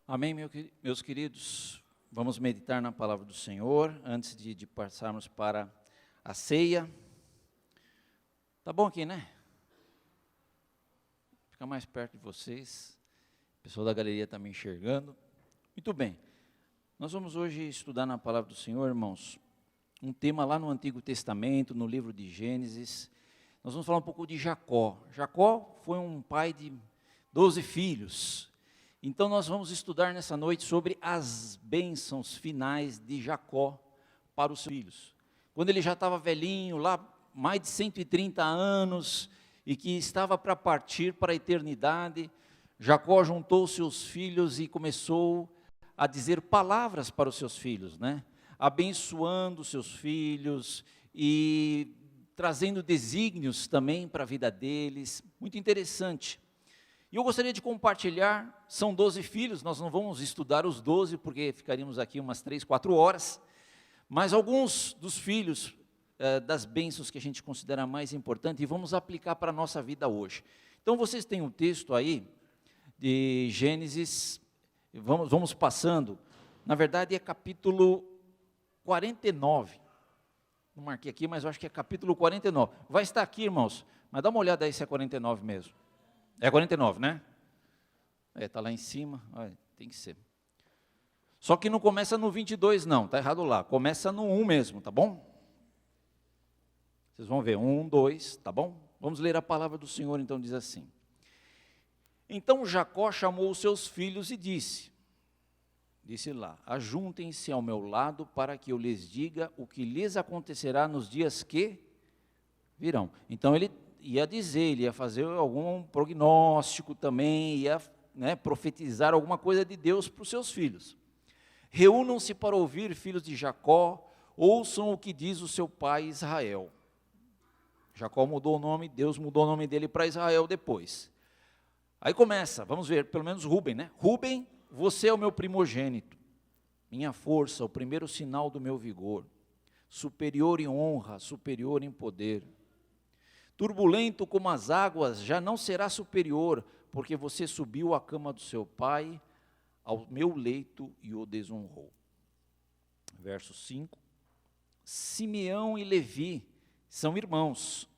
Amém, meus queridos. Vamos meditar na palavra do Senhor, antes de passarmos para a ceia. Tá bom aqui, né? Fica mais perto de vocês. O pessoal da galeria está me enxergando. Muito bem. Nós vamos hoje estudar na palavra do Senhor, irmãos, um tema lá no Antigo Testamento, no livro de Gênesis. Nós vamos falar um pouco de Jacó. Jacó foi um pai de 12 filhos. Então nós vamos estudar nessa noite sobre as bênçãos finais de Jacó para os seus filhos. Quando ele já estava velhinho, lá mais de 130 anos, e que estava para partir para a eternidade, Jacó juntou seus filhos e começou a dizer palavras para os seus filhos, né? Abençoando seus filhos e trazendo desígnios também para a vida deles. Muito interessante. E eu gostaria de compartilhar, são 12 filhos, nós não vamos estudar os 12, porque ficaríamos aqui umas 3, 4 horas, mas alguns dos filhos, das bênçãos que a gente considera mais importante, e vamos aplicar para a nossa vida hoje. Então vocês têm um texto aí, de Gênesis, vamos passando, na verdade é capítulo 49, não marquei aqui, mas eu acho que é capítulo 49, vai estar aqui, irmãos, mas dá uma olhada aí se é 49 mesmo. É 49, né? Está lá em cima, tem que ser. Só que não começa no 22 não, está errado lá, começa no 1 mesmo, tá bom? Vocês vão ver, 1, 2, tá bom? Vamos ler a palavra do Senhor, então diz assim. Então Jacó chamou os seus filhos e disse lá, ajuntem-se ao meu lado para que eu lhes diga o que lhes acontecerá nos dias que virão. Então ele ele ia fazer algum prognóstico também, ia profetizar alguma coisa de Deus para os seus filhos. Reúnam-se para ouvir, filhos de Jacó, ouçam o que diz o seu pai Israel. Jacó mudou o nome, Deus mudou o nome dele para Israel depois. Aí começa, vamos ver, pelo menos Rúben, né? Rúben, você é o meu primogênito, minha força, o primeiro sinal do meu vigor, superior em honra, superior em poder. Turbulento como as águas, já não será superior, porque você subiu à cama do seu pai, ao meu leito e o desonrou. Verso 5. Simeão e Levi são irmãos.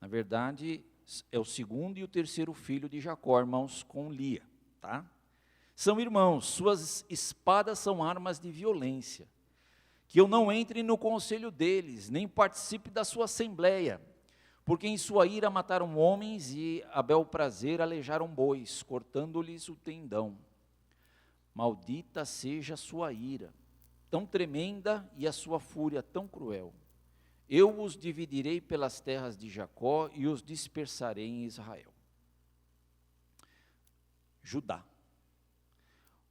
Na verdade, é o segundo e o terceiro filho de Jacó, irmãos, com Lia, tá? São irmãos, suas espadas são armas de violência. Que eu não entre no conselho deles, nem participe da sua assembleia, porque em sua ira mataram homens e a bel prazer alejaram bois, cortando-lhes o tendão. Maldita seja a sua ira, tão tremenda, e a sua fúria tão cruel. Eu os dividirei pelas terras de Jacó e os dispersarei em Israel. Judá.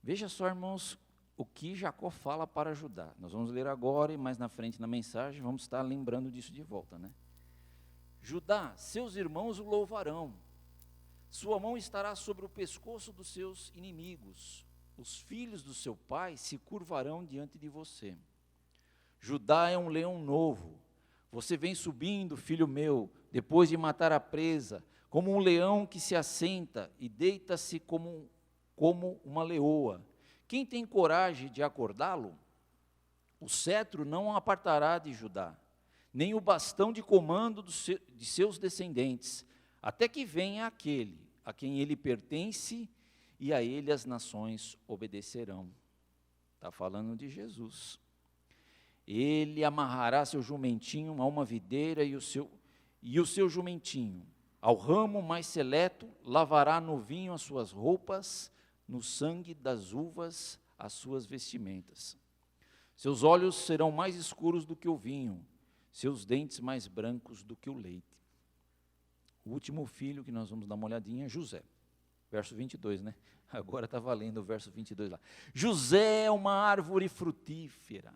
Veja só, irmãos, o que Jacó fala para Judá. Nós vamos ler agora e mais na frente na mensagem vamos estar lembrando disso de volta, né? Judá, seus irmãos o louvarão, sua mão estará sobre o pescoço dos seus inimigos, os filhos do seu pai se curvarão diante de você. Judá é um leão novo, você vem subindo, filho meu, depois de matar a presa, como um leão que se assenta e deita-se como uma leoa. Quem tem coragem de acordá-lo? O cetro não apartará de Judá, nem o bastão de comando de seus descendentes, até que venha aquele a quem ele pertence, e a ele as nações obedecerão. Está falando de Jesus. Ele amarrará seu jumentinho a uma videira e o seu jumentinho, ao ramo mais seleto, lavará no vinho as suas roupas, no sangue das uvas as suas vestimentas. Seus olhos serão mais escuros do que o vinho, seus dentes mais brancos do que o leite. O último filho que nós vamos dar uma olhadinha é José, verso 22, né? Agora está valendo o verso 22 lá. José é uma árvore frutífera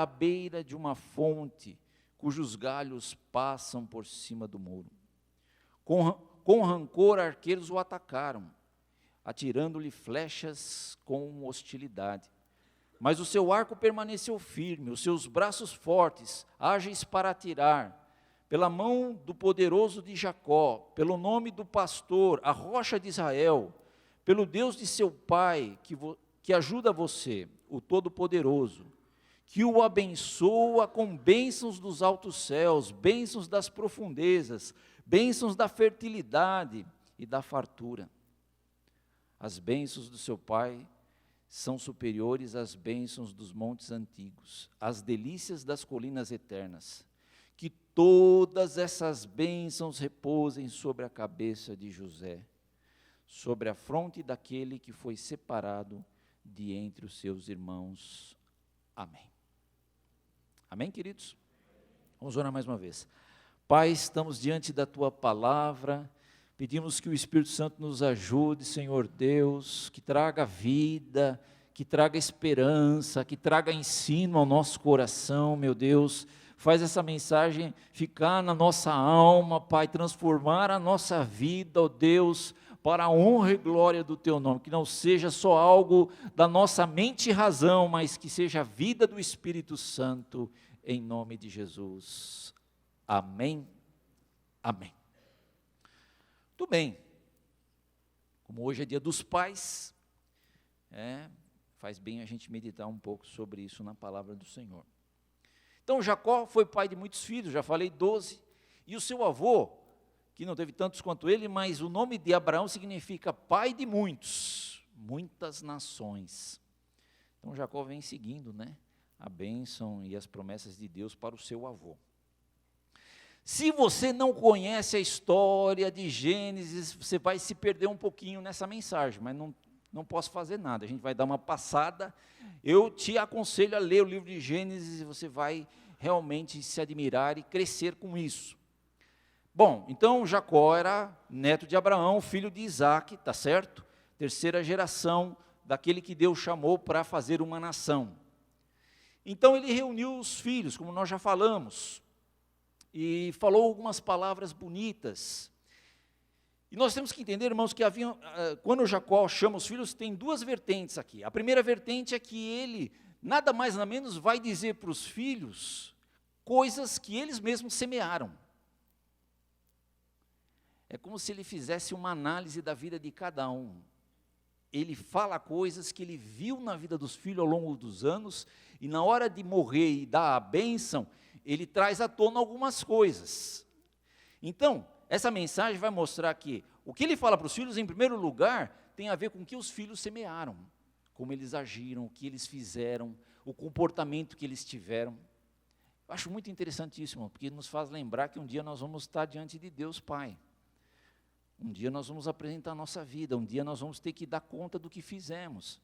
à beira de uma fonte, cujos galhos passam por cima do muro. Com rancor, arqueiros o atacaram, atirando-lhe flechas com hostilidade. Mas o seu arco permaneceu firme, os seus braços fortes, ágeis para atirar. Pela mão do poderoso de Jacó, pelo nome do pastor, a rocha de Israel, pelo Deus de seu pai, que ajuda você, o Todo-Poderoso, que o abençoa com bênçãos dos altos céus, bênçãos das profundezas, bênçãos da fertilidade e da fartura. As bênçãos do seu pai são superiores às bênçãos dos montes antigos, às delícias das colinas eternas. Que todas essas bênçãos repousem sobre a cabeça de José, sobre a fronte daquele que foi separado de entre os seus irmãos. Amém. Amém, queridos? Vamos orar mais uma vez. Pai, estamos diante da Tua palavra, pedimos que o Espírito Santo nos ajude, Senhor Deus, que traga vida, que traga esperança, que traga ensino ao nosso coração, meu Deus. Faz essa mensagem ficar na nossa alma, Pai, transformar a nossa vida, ó Deus, para a honra e glória do Teu nome, que não seja só algo da nossa mente e razão, mas que seja a vida do Espírito Santo, em nome de Jesus. Amém. Amém. Muito bem. Como hoje é dia dos pais, faz bem a gente meditar um pouco sobre isso na palavra do Senhor. Então, Jacó foi pai de muitos filhos, já falei 12, e o seu avô, que não teve tantos quanto ele, mas o nome de Abraão significa pai de muitos, muitas nações. Então, Jacó vem seguindo, a bênção e as promessas de Deus para o seu avô. Se você não conhece a história de Gênesis, você vai se perder um pouquinho nessa mensagem, mas não posso fazer nada, a gente vai dar uma passada. Eu te aconselho a ler o livro de Gênesis e você vai realmente se admirar e crescer com isso. Bom, então Jacó era neto de Abraão, filho de Isaac, tá certo? Terceira geração daquele que Deus chamou para fazer uma nação. Então ele reuniu os filhos, como nós já falamos, e falou algumas palavras bonitas. E nós temos que entender, irmãos, que quando Jacó chama os filhos, tem duas vertentes aqui. A primeira vertente é que ele, nada mais nada menos, vai dizer para os filhos coisas que eles mesmos semearam. É como se ele fizesse uma análise da vida de cada um. Ele fala coisas que ele viu na vida dos filhos ao longo dos anos, e na hora de morrer e dar a bênção, ele traz à tona algumas coisas. Então, essa mensagem vai mostrar que o que ele fala para os filhos, em primeiro lugar, tem a ver com o que os filhos semearam, como eles agiram, o que eles fizeram, o comportamento que eles tiveram. Eu acho muito interessantíssimo, porque nos faz lembrar que um dia nós vamos estar diante de Deus Pai. Um dia nós vamos apresentar a nossa vida, um dia nós vamos ter que dar conta do que fizemos.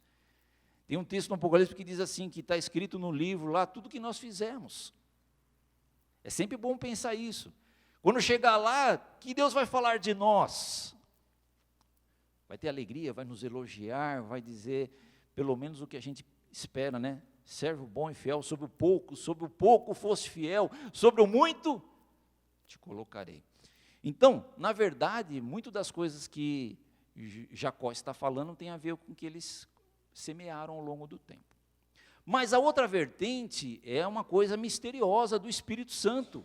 Tem um texto no Apocalipse que diz assim, que está escrito no livro lá, tudo que nós fizemos. É sempre bom pensar isso. Quando chegar lá, que Deus vai falar de nós? Vai ter alegria, vai nos elogiar, vai dizer pelo menos o que a gente espera, Servo bom e fiel, sobre o pouco fosse fiel, sobre o muito te colocarei. Então, na verdade, muitas das coisas que Jacó está falando tem a ver com o que eles semearam ao longo do tempo. Mas a outra vertente é uma coisa misteriosa do Espírito Santo,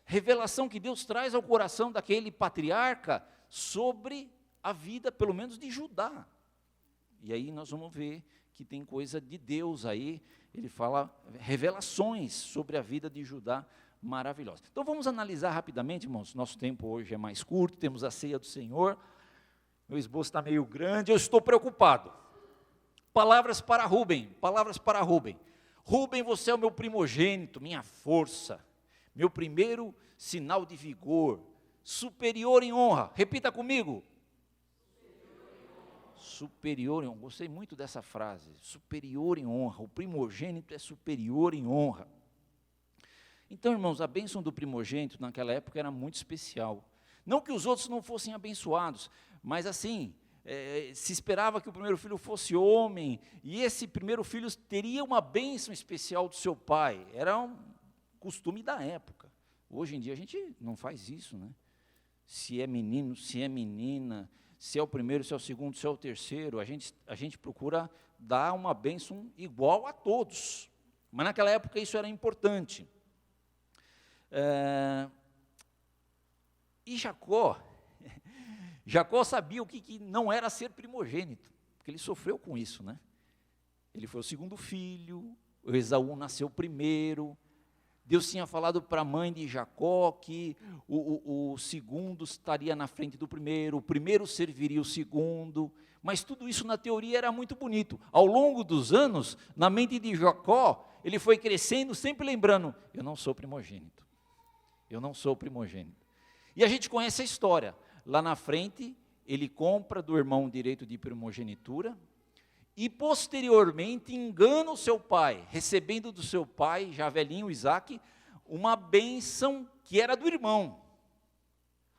revelação que Deus traz ao coração daquele patriarca sobre a vida, pelo menos de Judá. E aí nós vamos ver que tem coisa de Deus aí, ele fala revelações sobre a vida de Judá maravilhosa. Então vamos analisar rapidamente, irmãos, nosso tempo hoje é mais curto, temos a ceia do Senhor, meu esboço está meio grande, eu estou preocupado. Palavras para Rubem. Rubem, você é o meu primogênito, minha força, meu primeiro sinal de vigor, superior em honra. Repita comigo. Superior em honra. Gostei muito dessa frase. Superior em honra. O primogênito é superior em honra. Então, irmãos, a bênção do primogênito naquela época era muito especial. Não que os outros não fossem abençoados, mas assim, se esperava que o primeiro filho fosse homem, e esse primeiro filho teria uma bênção especial do seu pai. Era um costume da época. Hoje em dia a gente não faz isso, Se é menino, se é menina, se é o primeiro, se é o segundo, se é o terceiro, a gente procura dar uma bênção igual a todos. Mas naquela época isso era importante. E Jacó, Jacó sabia o que não era ser primogênito, porque ele sofreu com isso, né? Ele foi o segundo filho, o Esaú nasceu primeiro. Deus tinha falado para a mãe de Jacó que o segundo estaria na frente do primeiro, o primeiro serviria o segundo, mas tudo isso na teoria era muito bonito. Ao longo dos anos, na mente de Jacó, ele foi crescendo, sempre lembrando, eu não sou primogênito, eu não sou primogênito. E a gente conhece a história, lá na frente, ele compra do irmão direito de primogenitura, e posteriormente engana o seu pai, recebendo do seu pai, já velhinho Isaac, uma bênção que era do irmão.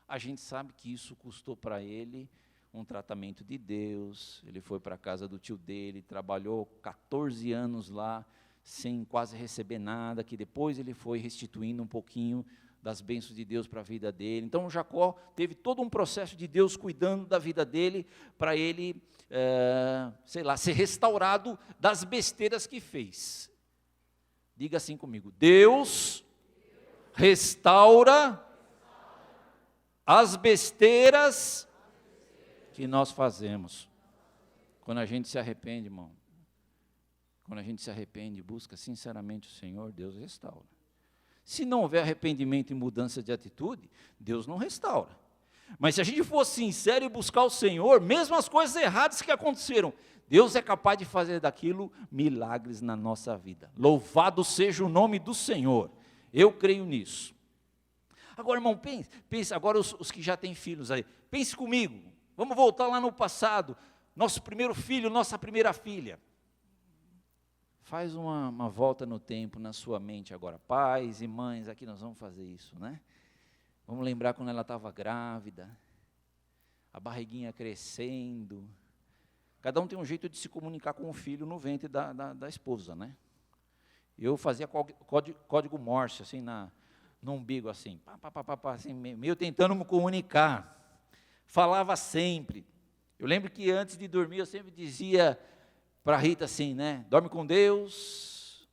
A gente sabe que isso custou para ele um tratamento de Deus. Ele foi para a casa do tio dele, trabalhou 14 anos lá, sem quase receber nada, que depois ele foi restituindo um pouquinho das bênçãos de Deus para a vida dele. Então Jacó teve todo um processo de Deus cuidando da vida dele, para ele, ser restaurado das besteiras que fez. Diga assim comigo: Deus restaura as besteiras que nós fazemos. Quando a gente se arrepende, irmão, quando a gente se arrepende, busca sinceramente o Senhor, Deus restaura. Se não houver arrependimento e mudança de atitude, Deus não restaura. Mas se a gente for sincero e buscar o Senhor, mesmo as coisas erradas que aconteceram, Deus é capaz de fazer daquilo milagres na nossa vida. Louvado seja o nome do Senhor. Eu creio nisso. Agora, irmão, pense agora os que já têm filhos aí. Pense comigo. Vamos voltar lá no passado. Nosso primeiro filho, nossa primeira filha. Faz uma volta no tempo na sua mente agora. Pais e mães, aqui nós vamos fazer isso, né? Vamos lembrar quando ela estava grávida, a barriguinha crescendo. Cada um tem um jeito de se comunicar com o filho no ventre da esposa, né? Eu fazia código Morse, assim, no umbigo, assim, assim, meio tentando me comunicar. Falava sempre. Eu lembro que antes de dormir eu sempre dizia para a Rita assim, né? Dorme com Deus.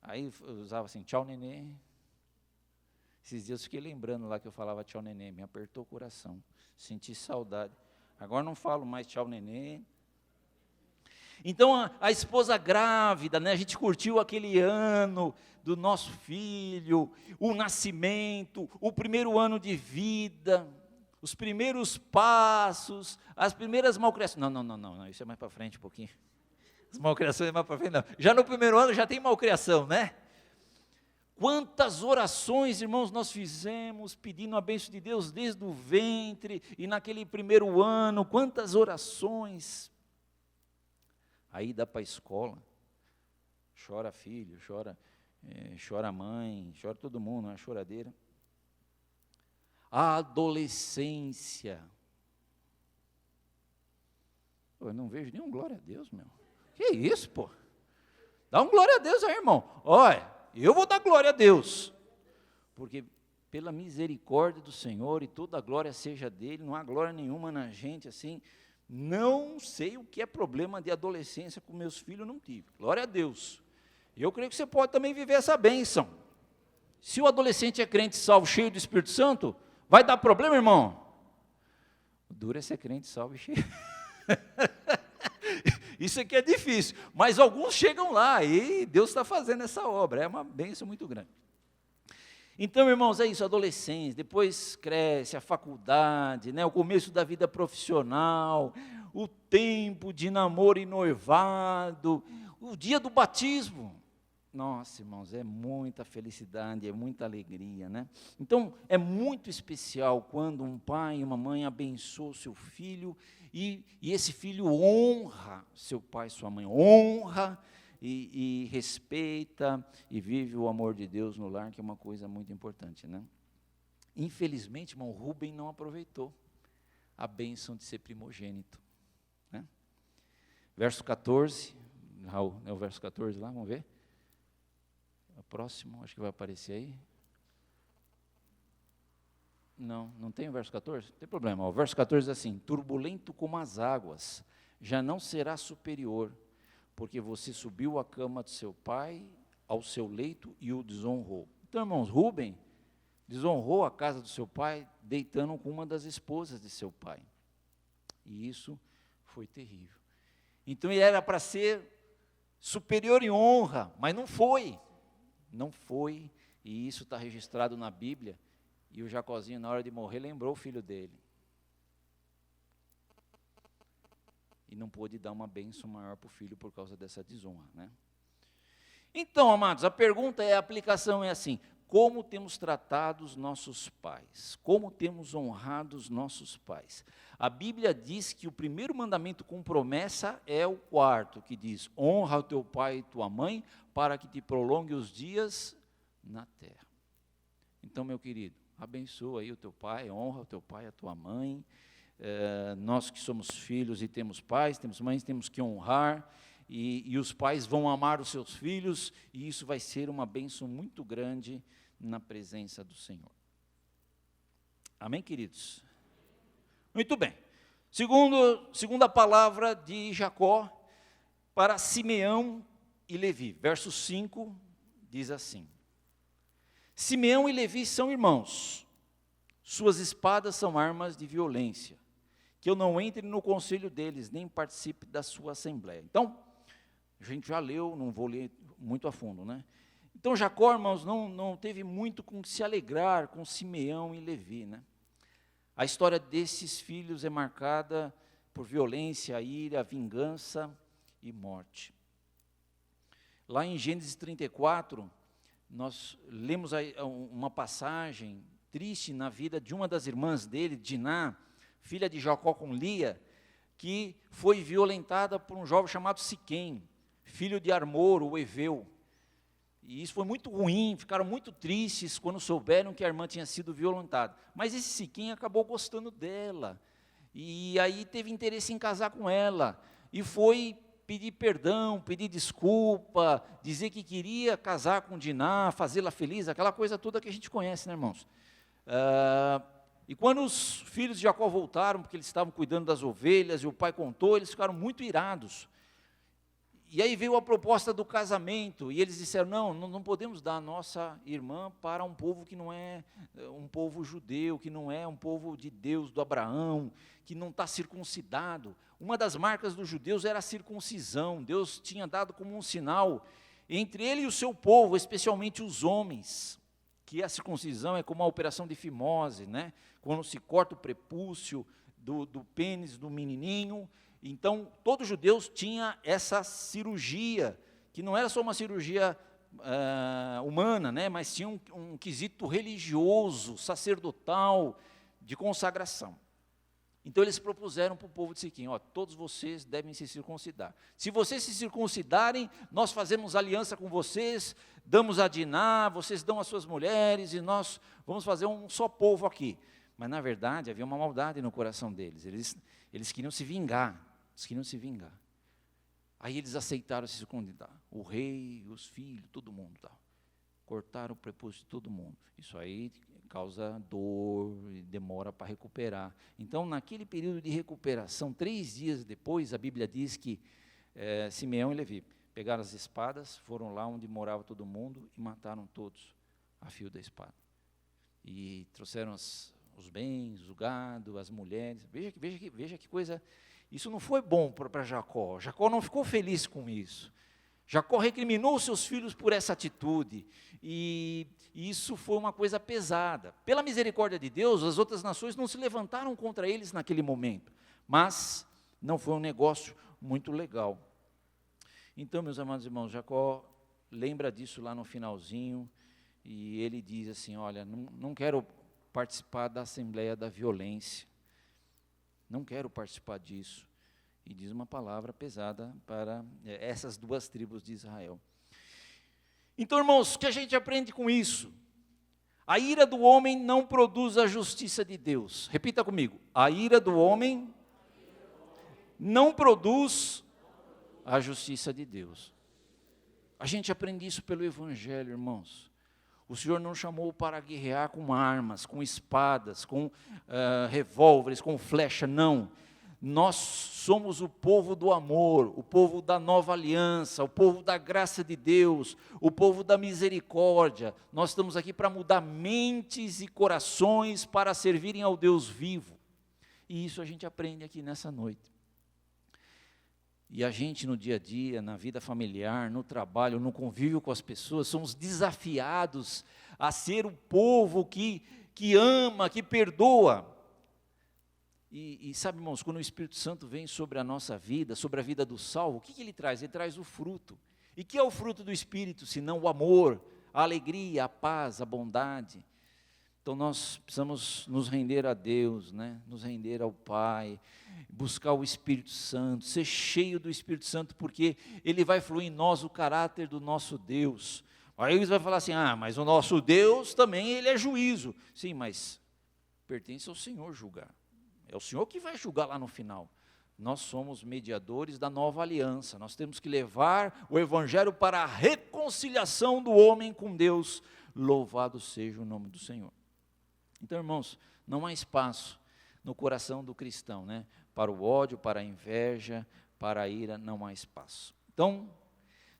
Aí eu usava assim, tchau, nenê. Esses dias eu fiquei lembrando lá que eu falava tchau, nenê. Me apertou o coração. Senti saudade. Agora não falo mais tchau, nenê. Então a esposa grávida, né? A gente curtiu aquele ano do nosso filho, o nascimento, o primeiro ano de vida, os primeiros passos, as primeiras malcriações. Não, isso é mais para frente um pouquinho. As malcriações é mais para frente, não. Já no primeiro ano já tem malcriação, né? Quantas orações, irmãos, nós fizemos pedindo a bênção de Deus desde o ventre e naquele primeiro ano, quantas orações. Aí dá para a escola, chora filho, chora mãe, chora todo mundo, uma choradeira. A adolescência. Eu não vejo nenhum glória a Deus, meu. Que isso, pô? Dá um glória a Deus aí, irmão. Olha, eu vou dar glória a Deus, porque pela misericórdia do Senhor e toda a glória seja dele, não há glória nenhuma na gente, assim, não sei o que é problema de adolescência com meus filhos, não tive, glória a Deus. E eu creio que você pode também viver essa bênção. Se o adolescente é crente salvo, cheio do Espírito Santo, vai dar problema, irmão? O duro é ser crente salvo e cheio. Isso aqui é difícil, mas alguns chegam lá e Deus está fazendo essa obra, é uma bênção muito grande. Então, irmãos, é isso, adolescência, depois cresce a faculdade, né, o começo da vida profissional, o tempo de namoro e noivado, o dia do batismo. Nossa, irmãos, é muita felicidade, é muita alegria, né? Então, é muito especial quando um pai e uma mãe abençoam o seu filho e esse filho honra seu pai e sua mãe, honra e respeita e vive o amor de Deus no lar, que é uma coisa muito importante, né? Infelizmente, irmão, Rubem não aproveitou a bênção de ser primogênito, né? Verso 14, Raul, é o verso 14 lá, vamos ver? O próximo, acho que vai aparecer aí. Não tem o verso 14? Não tem problema. O verso 14 diz assim: turbulento como as águas, já não será superior, porque você subiu à cama de seu pai, ao seu leito e o desonrou. Então, irmãos, Rubem desonrou a casa do seu pai, deitando com uma das esposas de seu pai. E isso foi terrível. Então ele era para ser superior em honra, mas não foi. Não foi, e isso está registrado na Bíblia. E o Jacozinho, na hora de morrer, lembrou o filho dele. E não pôde dar uma bênção maior para o filho por causa dessa desonra, né? Então, amados, a pergunta é, a aplicação é assim: como temos tratado os nossos pais? Como temos honrado os nossos pais? A Bíblia diz que o primeiro mandamento com promessa é o quarto, que diz: honra o teu pai e tua mãe, para que te prolongue os dias na terra. Então, meu querido, abençoa aí o teu pai, honra o teu pai e a tua mãe. Nós que somos filhos e temos pais, temos mães, temos que honrar, e os pais vão amar os seus filhos, e isso vai ser uma bênção muito grande na presença do Senhor. Amém, queridos? Muito bem. Segunda palavra de Jacó para Simeão e Levi. Verso 5 diz assim: Simeão e Levi são irmãos, suas espadas são armas de violência, que eu não entre no conselho deles, nem participe da sua assembleia. Então, a gente já leu, não vou ler muito a fundo, né? Então, Jacó, irmãos, não teve muito com que se alegrar com Simeão e Levi, né? A história desses filhos é marcada por violência, ira, vingança e morte. Lá em Gênesis 34, nós lemos uma passagem triste na vida de uma das irmãs dele, Diná, filha de Jacó com Lia, que foi violentada por um jovem chamado Siquém, filho de Armor, o Eveu. E isso foi muito ruim, ficaram muito tristes quando souberam que a irmã tinha sido violentada. Mas esse Siquém acabou gostando dela, e aí teve interesse em casar com ela, e foi pedir perdão, pedir desculpa, dizer que queria casar com Diná, fazê-la feliz, aquela coisa toda que a gente conhece, né, irmãos? E quando os filhos de Jacó voltaram, porque eles estavam cuidando das ovelhas, e o pai contou, eles ficaram muito irados. E aí veio a proposta do casamento, e eles disseram: não podemos dar a nossa irmã para um povo que não é um povo judeu, que não é um povo de Deus, do Abraão, que não está circuncidado. Uma das marcas dos judeus era a circuncisão. Deus tinha dado como um sinal entre ele e o seu povo, especialmente os homens, que a circuncisão é como a operação de fimose, né? Quando se corta o prepúcio do pênis do menininho. Então, todos os judeus tinham essa cirurgia, que não era só uma cirurgia humana, né, mas tinha um quesito religioso, sacerdotal, de consagração. Então, eles propuseram para o povo de Siquém: todos vocês devem se circuncidar. Se vocês se circuncidarem, nós fazemos aliança com vocês, damos a Diná, vocês dão as suas mulheres, e nós vamos fazer um só povo aqui. Mas, na verdade, havia uma maldade no coração deles. Eles queriam se vingar. Aí eles aceitaram se circuncidar. O rei, os filhos, todo mundo. Cortaram o prepúcio de todo mundo. Isso aí causa dor, demora para recuperar. Então, naquele período de recuperação, 3 dias depois, a Bíblia diz que Simeão e Levi pegaram as espadas, foram lá onde morava todo mundo e mataram todos a fio da espada. E trouxeram os bens, o gado, as mulheres. Veja que coisa. Isso não foi bom para Jacó. Jacó não ficou feliz com isso. Jacó recriminou seus filhos por essa atitude, e isso foi uma coisa pesada. Pela misericórdia de Deus, as outras nações não se levantaram contra eles naquele momento, mas não foi um negócio muito legal. Então, meus amados irmãos, Jacó lembra disso lá no finalzinho, e ele diz assim: olha, não quero participar da assembleia da violência, não quero participar disso. E diz uma palavra pesada para essas 2 tribos de Israel. Então, irmãos, o que a gente aprende com isso? A ira do homem não produz a justiça de Deus. Repita comigo: a ira do homem não produz a justiça de Deus. A gente aprende isso pelo Evangelho, irmãos. O Senhor não chamou para guerrear com armas, com espadas, com revólveres, com flecha, não. Nós somos o povo do amor, o povo da nova aliança, o povo da graça de Deus, o povo da misericórdia. Nós estamos aqui para mudar mentes e corações para servirem ao Deus vivo. E isso a gente aprende aqui nessa noite. E a gente no dia a dia, na vida familiar, no trabalho, no convívio com as pessoas, somos desafiados a ser o povo que ama, que perdoa. E sabe, irmãos, quando o Espírito Santo vem sobre a nossa vida, sobre a vida do salvo, o que ele traz? Ele traz o fruto. E que é o fruto do Espírito, senão o amor, a alegria, a paz, a bondade. Então nós precisamos nos render a Deus, né? Nos render ao Pai, buscar o Espírito Santo, ser cheio do Espírito Santo, porque ele vai fluir em nós o caráter do nosso Deus. Aí eles vão falar assim, mas o nosso Deus também, ele é juízo. Sim, mas pertence ao Senhor julgar. É o Senhor que vai julgar lá no final. Nós somos mediadores da nova aliança. Nós temos que levar o Evangelho para a reconciliação do homem com Deus. Louvado seja o nome do Senhor. Então, irmãos, não há espaço no coração do cristão, né? Para o ódio, para a inveja, para a ira, não há espaço. Então,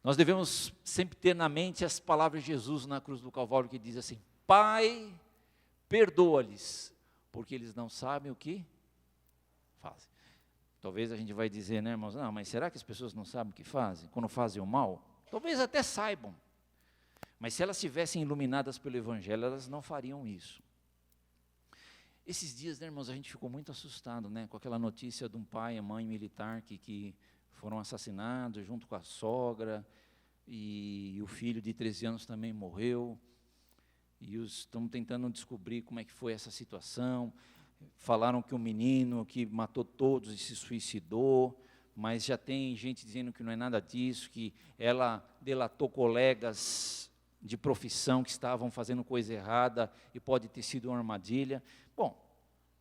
nós devemos sempre ter na mente as palavras de Jesus na cruz do Calvário, que diz assim, Pai, perdoa-lhes, porque eles não sabem o que fazem. Talvez a gente vai dizer, né, irmãos, não, mas será que as pessoas não sabem o que fazem? Quando fazem o mal? Talvez até saibam. Mas se elas estivessem iluminadas pelo Evangelho, elas não fariam isso. Esses dias, né, irmãos, a gente ficou muito assustado, né, com aquela notícia de um pai e mãe militar que foram assassinados junto com a sogra, e o filho de 13 anos também morreu, e estamos tentando descobrir como é que foi essa situação. Falaram que o menino que matou todos e se suicidou, mas já tem gente dizendo que não é nada disso, que ela delatou colegas de profissão que estavam fazendo coisa errada e pode ter sido uma armadilha. Bom,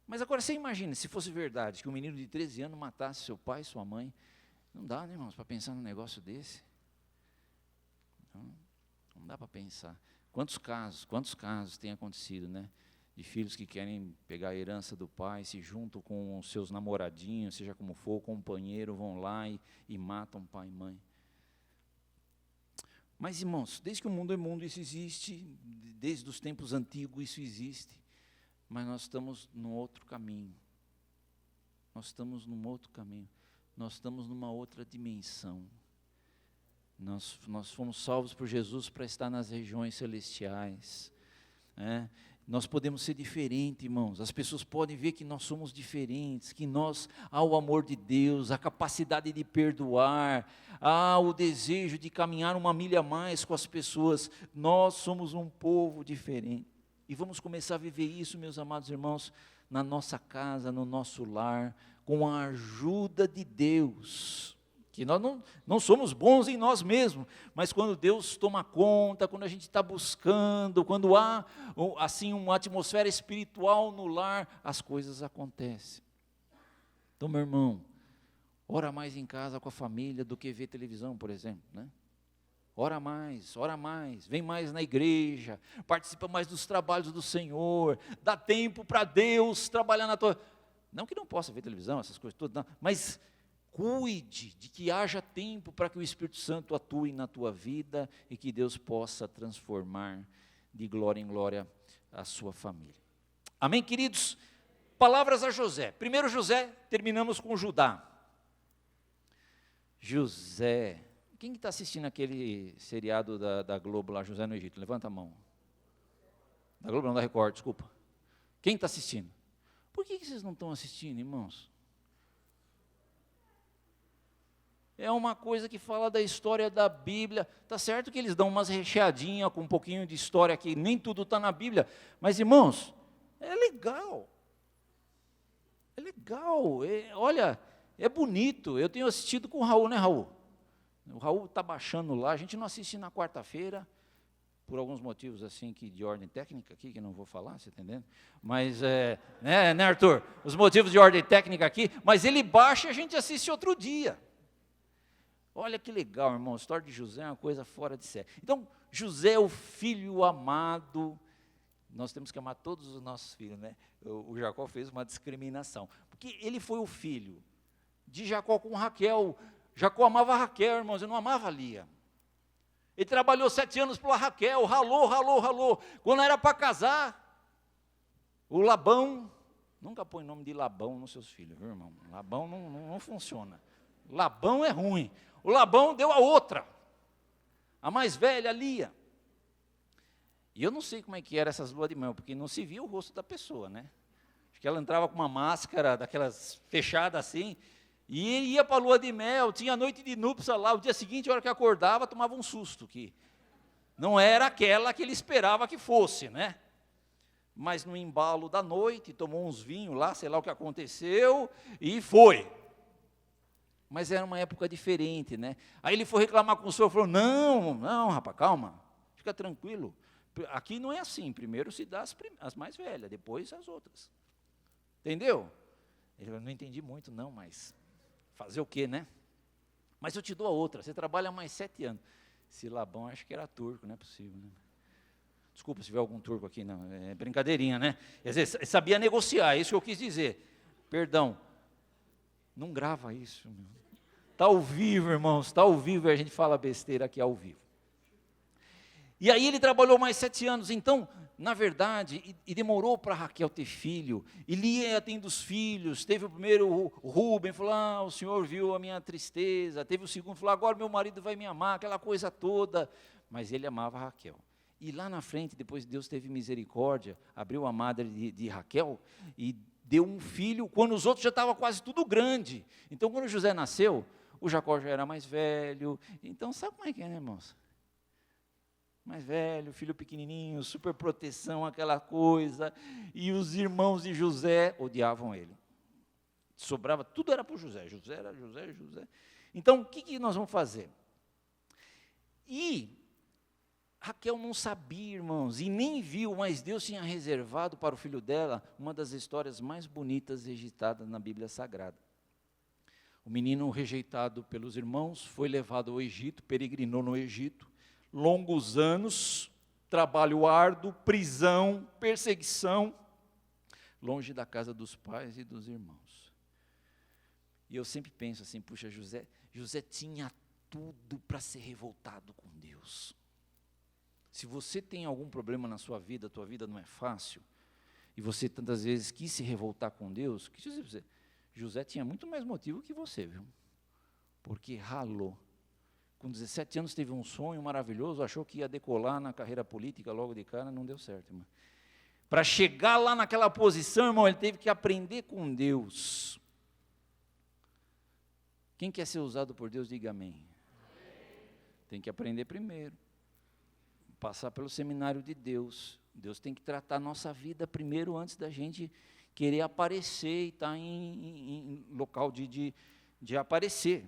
mas agora você imagina, se fosse verdade, que um menino de 13 anos matasse seu pai e sua mãe, não dá, né, irmãos, para pensar num negócio desse. Não dá para pensar. Quantos casos têm acontecido, né? De filhos que querem pegar a herança do pai, se juntam com os seus namoradinhos, seja como for, companheiro, vão lá e matam pai e mãe. Mas, irmãos, desde que o mundo é mundo, isso existe, desde os tempos antigos isso existe, mas nós estamos num outro caminho. Nós estamos num outro caminho. Nós estamos numa outra dimensão. Nós fomos salvos por Jesus para estar nas regiões celestiais. Nós podemos ser diferentes, irmãos. As pessoas podem ver que nós somos diferentes, que há o amor de Deus, a capacidade de perdoar, há o desejo de caminhar uma milha a mais com as pessoas. Nós somos um povo diferente. E vamos começar a viver isso, meus amados irmãos, na nossa casa, no nosso lar, com a ajuda de Deus. Que nós não somos bons em nós mesmos, mas quando Deus toma conta, quando a gente está buscando, quando há assim uma atmosfera espiritual no lar, as coisas acontecem. Então, meu irmão, ora mais em casa com a família do que ver televisão, por exemplo, né? Ora mais, vem mais na igreja, participa mais dos trabalhos do Senhor, dá tempo para Deus trabalhar na tua... Não que não possa ver televisão, essas coisas todas, não, mas... Cuide de que haja tempo para que o Espírito Santo atue na tua vida e que Deus possa transformar de glória em glória a sua família. Amém, queridos? Palavras a José. Primeiro José, terminamos com Judá. José. Quem está assistindo aquele seriado da Globo lá, José no Egito? Levanta a mão. Da Globo não, da Record, desculpa. Quem está assistindo? Por que vocês não estão assistindo, irmãos? É uma coisa que fala da história da Bíblia. Está certo que eles dão umas recheadinhas com um pouquinho de história aqui, nem tudo está na Bíblia. Mas, irmãos, é legal. É legal. Olha, é bonito. Eu tenho assistido com o Raul, né, Raul? O Raul está baixando lá. A gente não assiste na quarta-feira, por alguns motivos assim, de ordem técnica aqui, que não vou falar, você está entendendo? Mas, né, Arthur? Os motivos de ordem técnica aqui. Mas ele baixa e a gente assiste outro dia. Olha que legal, irmão, a história de José é uma coisa fora de série. Então, José é o filho amado. Nós temos que amar todos os nossos filhos, né? O Jacó fez uma discriminação, porque ele foi o filho de Jacó com Raquel. Jacó amava Raquel, irmãos, ele não amava Lia. Ele trabalhou 7 anos pela Raquel, ralou. Quando era para casar, o Labão, nunca põe nome de Labão nos seus filhos, viu, irmão? Labão não funciona. Labão é ruim. O Labão deu a outra, a mais velha, Lia. E eu não sei como é que era essas luas de mel, porque não se via o rosto da pessoa, né? Acho que ela entrava com uma máscara daquelas fechadas assim, e ia para a lua de mel, tinha noite de núpcia lá, o dia seguinte, a hora que acordava, tomava um susto, que não era aquela que ele esperava que fosse, né? Mas no embalo da noite, tomou uns vinhos lá, sei lá o que aconteceu, e foi. Mas era uma época diferente, né? Aí ele foi reclamar com o senhor, falou, não, rapaz, calma, fica tranquilo. Aqui não é assim, primeiro se dá as mais velhas, depois as outras. Entendeu? Ele falou, não entendi muito não, mas fazer o quê, né? Mas eu te dou a outra, você trabalha mais 7 anos. Esse Labão, acho que era turco, não é possível, né? Desculpa se tiver algum turco aqui, não, é brincadeirinha, né? Quer dizer, sabia negociar, é isso que eu quis dizer. Perdão, não grava isso, meu. Está ao vivo, irmãos, está ao vivo e a gente fala besteira aqui ao vivo. E aí ele trabalhou mais 7 anos, então, na verdade, e demorou para Raquel ter filho, e Lia tendo os filhos, teve o primeiro, o Rúben, falou, o Senhor viu a minha tristeza, teve o segundo, falou, agora meu marido vai me amar, aquela coisa toda, mas ele amava Raquel. E lá na frente, depois Deus teve misericórdia, abriu a madre de Raquel, e deu um filho, quando os outros já estavam quase tudo grande. Então, quando José nasceu, o Jacó já era mais velho, então sabe como é que é, né, irmãos? Mais velho, filho pequenininho, super proteção, aquela coisa, e os irmãos de José odiavam ele. Sobrava, tudo era para o José. Então, o que nós vamos fazer? E Raquel não sabia, irmãos, e nem viu, mas Deus tinha reservado para o filho dela uma das histórias mais bonitas registradas na Bíblia Sagrada. O menino rejeitado pelos irmãos foi levado ao Egito, peregrinou no Egito, longos anos, trabalho árduo, prisão, perseguição, longe da casa dos pais e dos irmãos. E eu sempre penso assim, puxa, José tinha tudo para ser revoltado com Deus. Se você tem algum problema na sua vida, a tua vida não é fácil, e você tantas vezes quis se revoltar com Deus, que dizer, José tinha muito mais motivo que você, viu? Porque ralou. Com 17 anos teve um sonho maravilhoso, achou que ia decolar na carreira política logo de cara, não deu certo, irmão. Para chegar lá naquela posição, irmão, ele teve que aprender com Deus. Quem quer ser usado por Deus, diga amém. Tem que aprender primeiro. Passar pelo seminário de Deus. Deus tem que tratar a nossa vida primeiro antes da gente querer aparecer e estar em local de aparecer.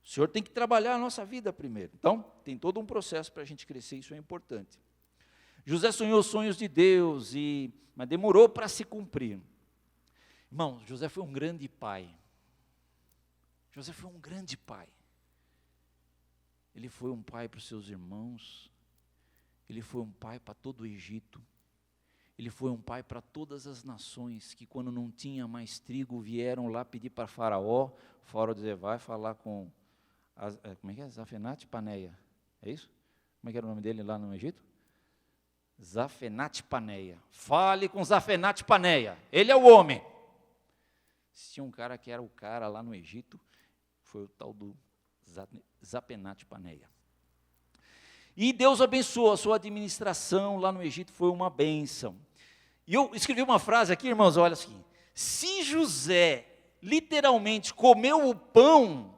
O Senhor tem que trabalhar a nossa vida primeiro. Então, tem todo um processo para a gente crescer, isso é importante. José sonhou os sonhos de Deus, mas demorou para se cumprir. Irmão, José foi um grande pai. José foi um grande pai. Ele foi um pai para os seus irmãos. Ele foi um pai para todo o Egito. Ele foi um pai para todas as nações, que quando não tinha mais trigo, vieram lá pedir para Faraó. O Faraó dizia, vai falar com... como é que é? Zafenate Paneia. É isso? Como é que era o nome dele lá no Egito? Zafenate Paneia. Fale com Zafenate Paneia. Ele é o homem. Se tinha um cara que era o cara lá no Egito, foi o tal do Zafenate Paneia. E Deus abençoou a sua administração lá no Egito, foi uma bênção. E eu escrevi uma frase aqui, irmãos, olha assim. Se José literalmente comeu o pão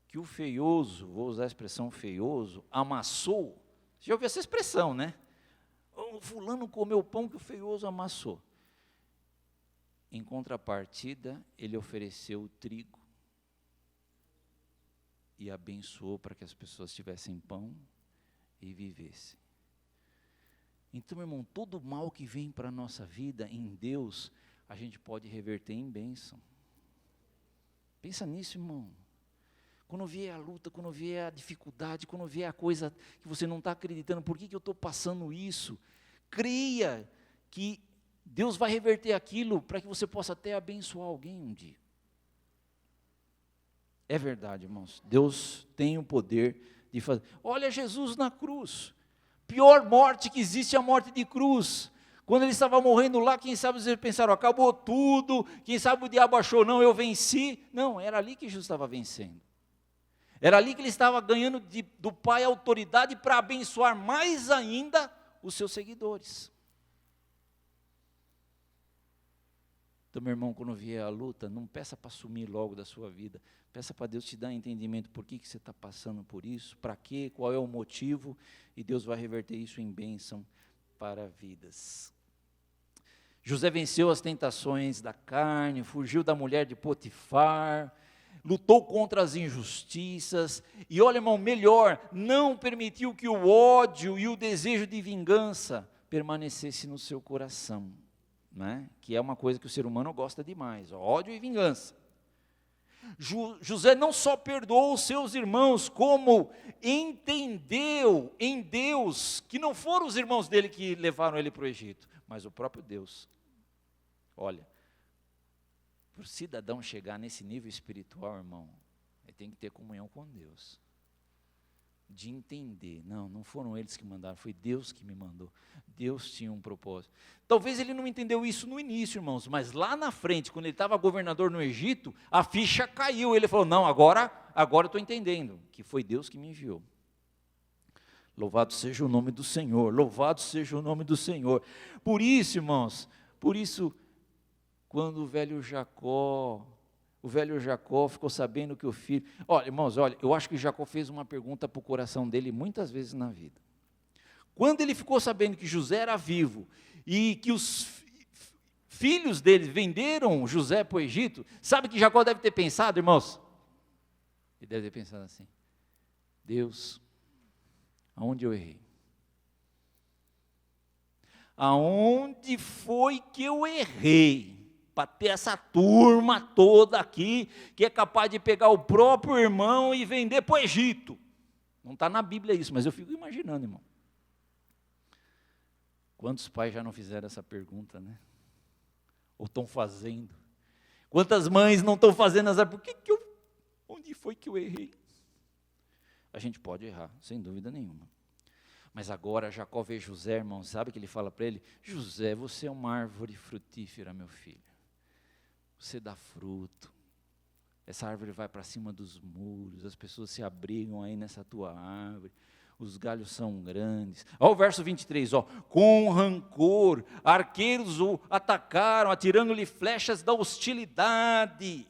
que o feioso, vou usar a expressão feioso, amassou, você já ouviu essa expressão, né? O fulano comeu o pão que o feioso amassou. Em contrapartida, ele ofereceu o trigo e abençoou para que as pessoas tivessem pão e vivessem. Então, meu irmão, todo o mal que vem para a nossa vida, em Deus, a gente pode reverter em bênção. Pensa nisso, irmão. Quando vier a luta, quando vier a dificuldade, quando vier a coisa que você não está acreditando, por que eu estou passando isso? Creia que Deus vai reverter aquilo para que você possa até abençoar alguém um dia. É verdade, irmãos. Deus tem o poder de fazer. Olha Jesus na cruz. Pior morte que existe é a morte de cruz. Quando ele estava morrendo lá, quem sabe eles pensaram, acabou tudo, quem sabe o diabo achou, não, eu venci. Não, era ali que Jesus estava vencendo. Era ali que ele estava ganhando do Pai autoridade para abençoar mais ainda os seus seguidores. Então, meu irmão, quando vier a luta, não peça para sumir logo da sua vida. Peça para Deus te dar entendimento por que você está passando por isso, para quê, qual é o motivo, e Deus vai reverter isso em bênção para vidas. José venceu as tentações da carne, fugiu da mulher de Potifar, lutou contra as injustiças, e olha, irmão, melhor, não permitiu que o ódio e o desejo de vingança permanecesse no seu coração, né? Que é uma coisa que o ser humano gosta demais, ódio e vingança. José não só perdoou os seus irmãos, como entendeu em Deus que não foram os irmãos dele que levaram ele para o Egito, mas o próprio Deus. Olha, para o cidadão chegar nesse nível espiritual, irmão, ele tem que ter comunhão com Deus. De entender, não foram eles que mandaram, foi Deus que me mandou. Deus tinha um propósito. Talvez ele não entendeu isso no início, irmãos, mas lá na frente, quando ele estava governador no Egito, a ficha caiu. Ele falou, não, agora eu estou entendendo, que foi Deus que me enviou. Louvado seja o nome do Senhor, louvado seja o nome do Senhor. Por isso, irmãos, quando o velho Jacó ficou sabendo que o filho... Olha, irmãos, eu acho que Jacó fez uma pergunta para o coração dele muitas vezes na vida. Quando ele ficou sabendo que José era vivo e que os filhos dele venderam José para o Egito, sabe o que Jacó deve ter pensado, irmãos? Ele deve ter pensado assim, Deus, aonde eu errei? Aonde foi que eu errei? Para ter essa turma toda aqui, que é capaz de pegar o próprio irmão e vender para o Egito. Não está na Bíblia isso, mas eu fico imaginando, irmão. Quantos pais já não fizeram essa pergunta, né? Ou estão fazendo? Quantas mães não estão fazendo essa pergunta? Onde foi que eu errei? A gente pode errar, sem dúvida nenhuma. Mas agora Jacó vê José, irmão, sabe o que ele fala para ele? José, você é uma árvore frutífera, meu filho. Você dá fruto, essa árvore vai para cima dos muros, as pessoas se abrigam aí nessa tua árvore, os galhos são grandes. Olha o verso 23, com rancor, arqueiros o atacaram, atirando-lhe flechas da hostilidade.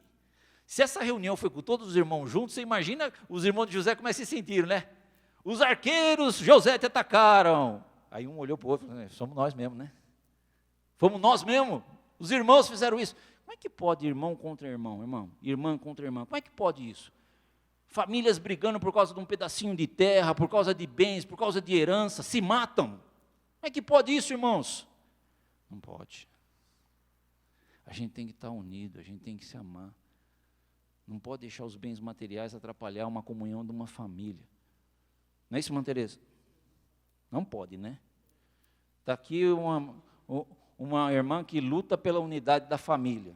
Se essa reunião foi com todos os irmãos juntos, você imagina os irmãos de José como é que se sentiram, né? Os arqueiros, José, te atacaram. Aí um olhou para o outro e falou, somos nós mesmo, né? Fomos nós mesmo, os irmãos fizeram isso. Como é que pode irmão contra irmão, irmã contra irmã? Como é que pode isso? Famílias brigando por causa de um pedacinho de terra, por causa de bens, por causa de herança, se matam. Como é que pode isso, irmãos? Não pode. A gente tem que estar unido, a gente tem que se amar. Não pode deixar os bens materiais atrapalhar uma comunhão de uma família. Não é isso, irmã Tereza? Não pode, né? Está aqui uma irmã que luta pela unidade da família,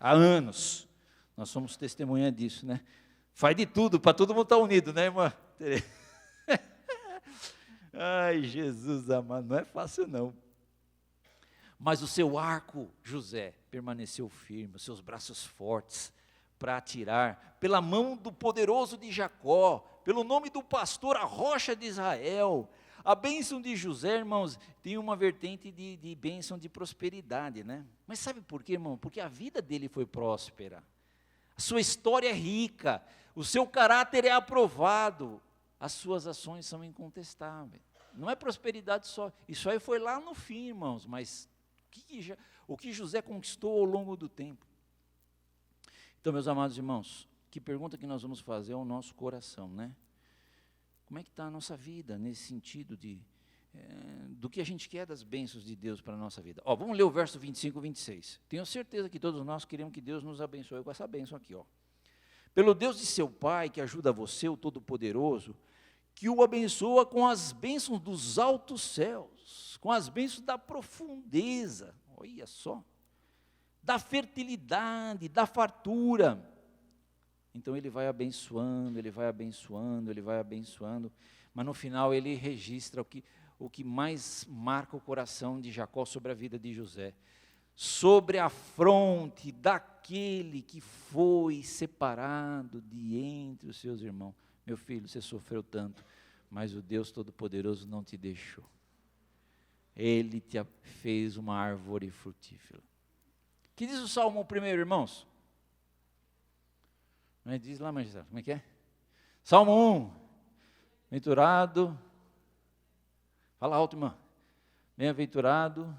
há anos, nós somos testemunha disso, né? Faz de tudo, para todo mundo estar unido, né, irmã? Ai, Jesus amado, não é fácil não. Mas o seu arco, José, permaneceu firme, os seus braços fortes, para atirar, pela mão do poderoso de Jacó, pelo nome do pastor, a rocha de Israel. A bênção de José, irmãos, tem uma vertente de bênção de prosperidade, né? Mas sabe por quê, irmão? Porque a vida dele foi próspera, a sua história é rica, o seu caráter é aprovado, as suas ações são incontestáveis. Não é prosperidade só, isso aí foi lá no fim, irmãos, mas o que José conquistou ao longo do tempo. Então, meus amados irmãos, que pergunta que nós vamos fazer ao nosso coração, né? Como é que está a nossa vida nesse sentido do que a gente quer das bênçãos de Deus para a nossa vida? Vamos ler o verso 25 e 26. Tenho certeza que todos nós queremos que Deus nos abençoe com essa bênção aqui. Pelo Deus de seu Pai, que ajuda você, o Todo-Poderoso, que o abençoa com as bênçãos dos altos céus, com as bênçãos da profundeza, olha só, da fertilidade, da fartura, Então ele vai abençoando, ele vai abençoando, ele vai abençoando, mas no final ele registra o que mais marca o coração de Jacó sobre a vida de José. Sobre a fronte daquele que foi separado de entre os seus irmãos. Meu filho, você sofreu tanto, mas o Deus Todo-Poderoso não te deixou. Ele te fez uma árvore frutífera. O que diz o Salmo 1, irmãos? Diz lá, magistrado, como é que é? Salmo 1, bem-aventurado, fala alto, irmã, bem-aventurado,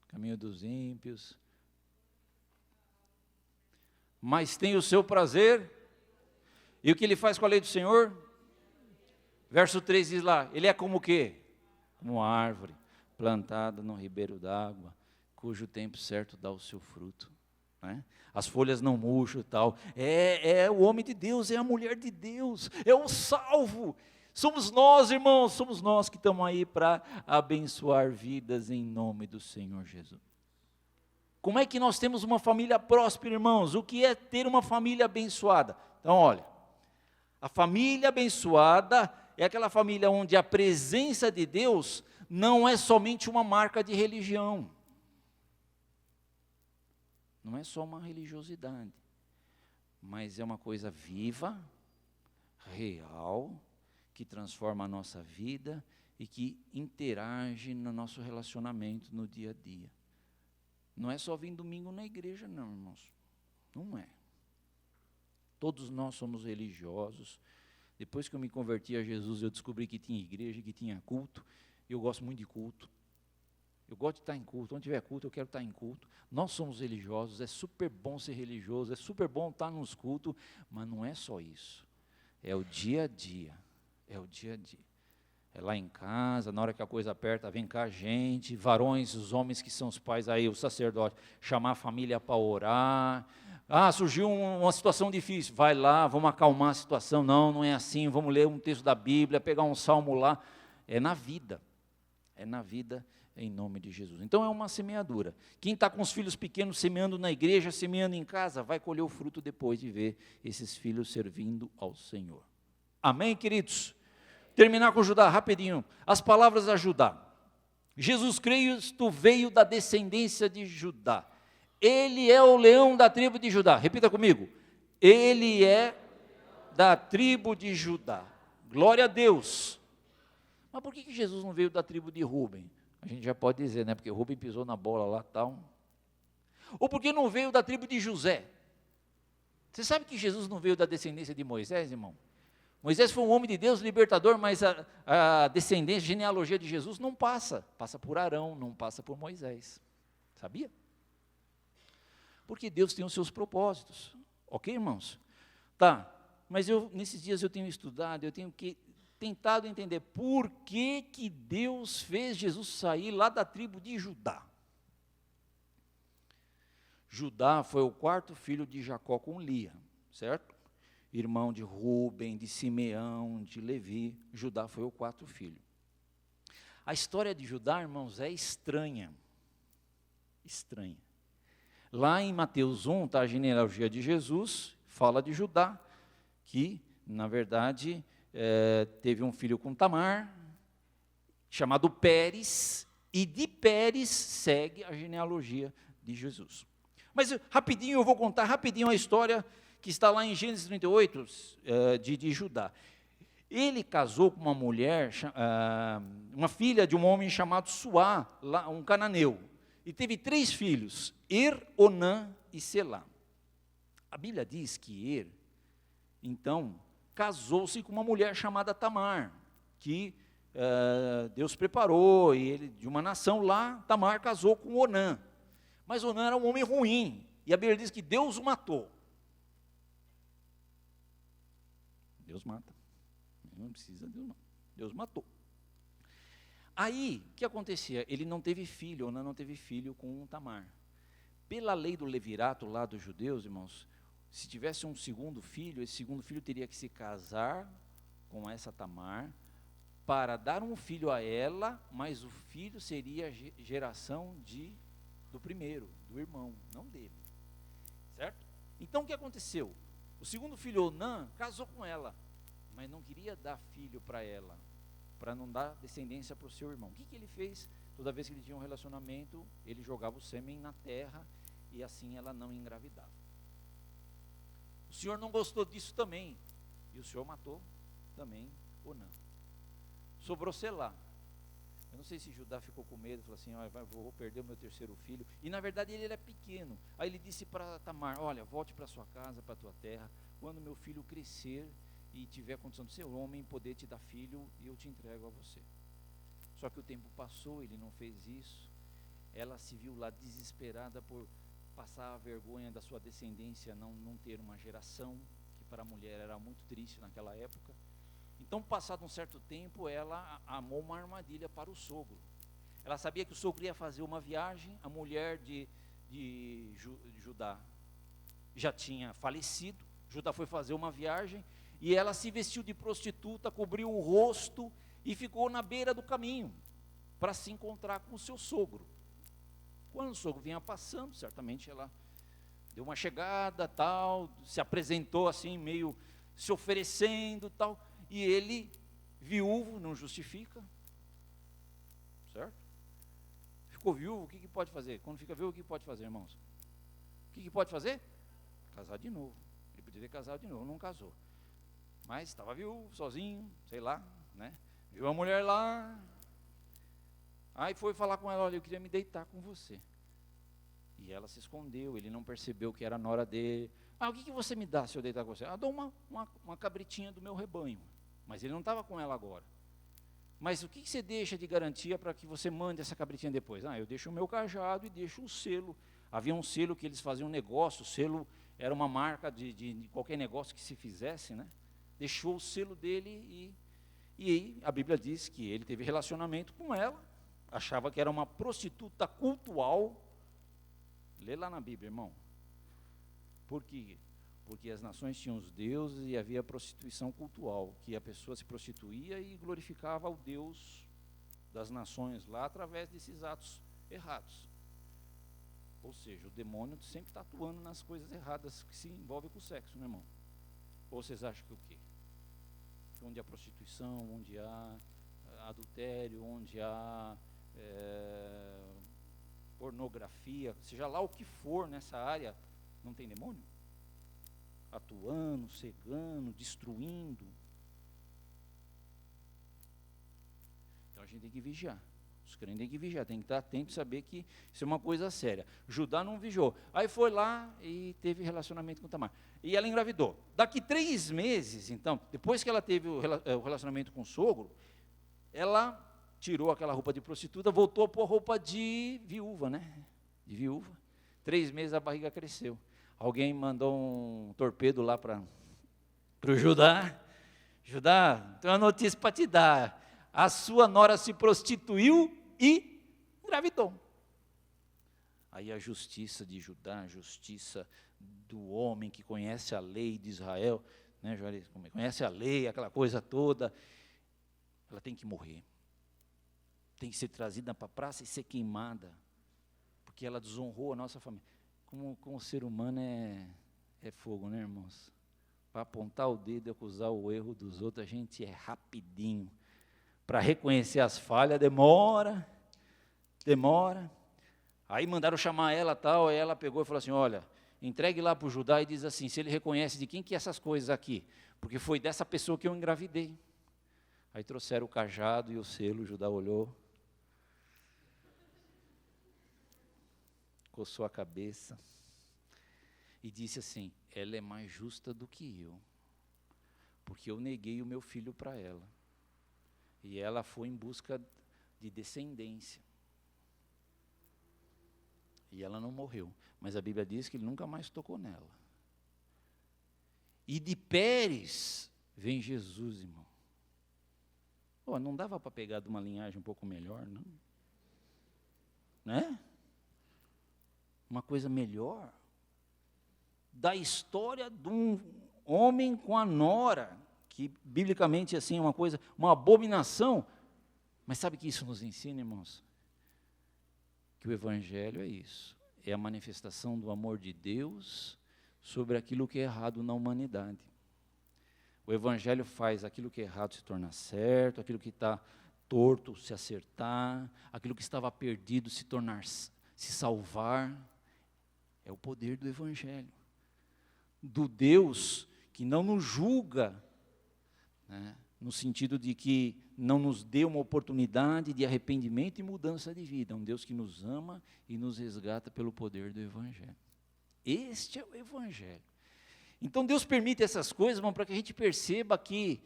caminho dos ímpios, mas tem o seu prazer, e o que ele faz com a lei do Senhor? Verso 3 diz lá, ele é como o quê? Como uma árvore plantada no ribeiro d'água, cujo tempo certo dá o seu fruto. As folhas não murcham e tal, é o homem de Deus, é a mulher de Deus, é o salvo, somos nós, irmãos, somos nós que estamos aí para abençoar vidas em nome do Senhor Jesus. Como é que nós temos uma família próspera, irmãos? O que é ter uma família abençoada? Então olha, a família abençoada é aquela família onde a presença de Deus não é somente uma marca de religião. Não é só uma religiosidade, mas é uma coisa viva, real, que transforma a nossa vida e que interage no nosso relacionamento no dia a dia. Não é só vir domingo na igreja, não, irmãos. Não é. Todos nós somos religiosos. Depois que eu me converti a Jesus, eu descobri que tinha igreja, que tinha culto. Eu gosto muito de culto. Eu gosto de estar em culto, onde tiver culto eu quero estar em culto. Nós somos religiosos, é super bom ser religioso, é super bom estar nos cultos, mas não é só isso, é o dia a dia, é o dia a dia. É lá em casa, na hora que a coisa aperta, vem cá gente, varões, os homens que são os pais aí, o sacerdote, chamar a família para orar. Surgiu uma situação difícil, vai lá, vamos acalmar a situação, não é assim, vamos ler um texto da Bíblia, pegar um salmo lá, é na vida, em nome de Jesus. Então é uma semeadura. Quem está com os filhos pequenos semeando na igreja, semeando em casa, vai colher o fruto depois de ver esses filhos servindo ao Senhor. Amém, queridos? Terminar com Judá, rapidinho. As palavras a Judá. Jesus Cristo veio da descendência de Judá. Ele é o leão da tribo de Judá. Repita comigo. Ele é da tribo de Judá. Glória a Deus. Mas por que Jesus não veio da tribo de Rúben? A gente já pode dizer, né? Porque Rúben pisou na bola lá e tal. Ou porque não veio da tribo de José? Você sabe que Jesus não veio da descendência de Moisés, irmão? Moisés foi um homem de Deus, libertador, mas a descendência, a genealogia de Jesus não passa. Passa por Arão, não passa por Moisés. Sabia? Porque Deus tem os seus propósitos. Ok, irmãos? Tá, mas nesses dias eu tenho estudado, eu tenho tentado entender por que Deus fez Jesus sair lá da tribo de Judá. Judá foi o quarto filho de Jacó com Lia, certo? Irmão de Rúben, de Simeão, de Levi. Judá foi o quarto filho. A história de Judá, irmãos, é estranha. Estranha. Lá em Mateus 1, está a genealogia de Jesus, fala de Judá, que, na verdade, teve um filho com Tamar, chamado Pérez, e de Pérez segue a genealogia de Jesus. Mas rapidinho, eu vou contar rapidinho a história que está lá em Gênesis 38, de Judá. Ele casou com uma mulher, uma filha de um homem chamado Suá, um cananeu, e teve 3 filhos, Onã e Selá. A Bíblia diz que então, casou-se com uma mulher chamada Tamar, que Deus preparou, e ele, de uma nação lá, Tamar casou com Onã. Mas Onã era um homem ruim, e a Bíblia diz que Deus o matou. Deus mata. Não precisa de Deus, não. Deus matou. Aí, o que acontecia? Ele não teve filho, Onã não teve filho com Tamar. Pela lei do levirato lá dos judeus, irmãos, se tivesse um segundo filho, esse segundo filho teria que se casar com essa Tamar, para dar um filho a ela, mas o filho seria geração do primeiro, do irmão, não dele. certo? Então o que aconteceu? O segundo filho, Onã, casou com ela, mas não queria dar filho para ela, para não dar descendência para o seu irmão. O que ele fez? Toda vez que ele tinha um relacionamento, ele jogava o sêmen na terra, e assim ela não engravidava. O Senhor não gostou disso também, e o Senhor matou também Onã. Sobrou Selá. Eu não sei se Judá ficou com medo, falou assim, vou perder o meu terceiro filho. E na verdade ele era pequeno. Aí ele disse para Tamar, olha, volte para sua casa, para a tua terra, quando meu filho crescer e tiver condição de ser homem, poder te dar filho, e eu te entrego a você. Só que o tempo passou, ele não fez isso. Ela se viu lá desesperada por passar a vergonha da sua descendência, não ter uma geração, que para a mulher era muito triste naquela época. Então, passado um certo tempo, ela armou uma armadilha para o sogro. Ela sabia que o sogro ia fazer uma viagem, a mulher de Judá já tinha falecido, Judá foi fazer uma viagem, e ela se vestiu de prostituta, cobriu o rosto, e ficou na beira do caminho, para se encontrar com o seu sogro. Quando o sogro vinha passando, certamente ela deu uma chegada, tal, se apresentou assim, meio se oferecendo, tal, e ele, viúvo, não justifica, certo? Ficou viúvo, o que pode fazer? Quando fica viúvo, o que pode fazer, irmãos? O que pode fazer? Casar de novo. Ele podia ter casado de novo, não casou. Mas estava viúvo, sozinho, sei lá, né? Viu a mulher lá, aí foi falar com ela, olha, eu queria me deitar com você. E ela se escondeu, ele não percebeu que era a nora dele. O que você me dá se eu deitar com você? Dou uma cabritinha do meu rebanho. Mas ele não estava com ela agora. Mas o que você deixa de garantia para que você mande essa cabritinha depois? Eu deixo o meu cajado e deixo um selo. Havia um selo que eles faziam negócio, o selo era uma marca de qualquer negócio que se fizesse, né? Deixou o selo dele e a Bíblia diz que ele teve relacionamento com ela, achava que era uma prostituta cultual. Lê lá na Bíblia, irmão. Por quê? Porque as nações tinham os deuses e havia prostituição cultual, que a pessoa se prostituía e glorificava o Deus das nações lá através desses atos errados. Ou seja, o demônio sempre está atuando nas coisas erradas que se envolvem com o sexo, né, irmão? Ou vocês acham que o quê? Que onde há prostituição, onde há adultério, onde há pornografia, seja lá o que for nessa área, não tem demônio? Atuando, cegando, destruindo. Então a gente tem que vigiar. Os crentes têm que vigiar, tem que estar atento e saber que isso é uma coisa séria. Judá não vigiou. Aí foi lá e teve relacionamento com Tamar. E ela engravidou. Daqui 3 meses, então, depois que ela teve o relacionamento com o sogro, ela tirou aquela roupa de prostituta, voltou a pôr roupa de viúva, né? De viúva. 3 meses a barriga cresceu. Alguém mandou um torpedo lá para o Judá. Judá, tenho uma notícia para te dar. A sua nora se prostituiu e engravidou. Aí a justiça de Judá, a justiça do homem que conhece a lei de Israel, né, conhece a lei, aquela coisa toda, ela tem que morrer. Tem que ser trazida para a praça e ser queimada, porque ela desonrou a nossa família. Como o ser humano é fogo, né, irmãos? Para apontar o dedo e acusar o erro dos outros, a gente é rapidinho. Para reconhecer as falhas, demora. Aí mandaram chamar ela, tal, aí ela pegou e falou assim, olha, entregue lá para o Judá e diz assim, se ele reconhece de quem que é essas coisas aqui, porque foi dessa pessoa que eu engravidei. Aí trouxeram o cajado e o selo, o Judá olhou, coçou a cabeça e disse assim, ela é mais justa do que eu, porque eu neguei o meu filho para ela. E ela foi em busca de descendência. E ela não morreu. Mas a Bíblia diz que ele nunca mais tocou nela. E de Pérez vem Jesus, irmão. Não dava para pegar de uma linhagem um pouco melhor, não? Né? Uma coisa melhor. Da história de um homem com a nora, que biblicamente assim é uma coisa, uma abominação, mas sabe que isso nos ensina, irmãos? Que o Evangelho é isso, é a manifestação do amor de Deus sobre aquilo que é errado na humanidade. O Evangelho faz aquilo que é errado se tornar certo, aquilo que está torto se acertar, aquilo que estava perdido se salvar. É o poder do Evangelho, do Deus que não nos julga, né, no sentido de que não nos dê uma oportunidade de arrependimento e mudança de vida. É um Deus que nos ama e nos resgata pelo poder do Evangelho. Este é o Evangelho. Então Deus permite essas coisas, irmão, para que a gente perceba que,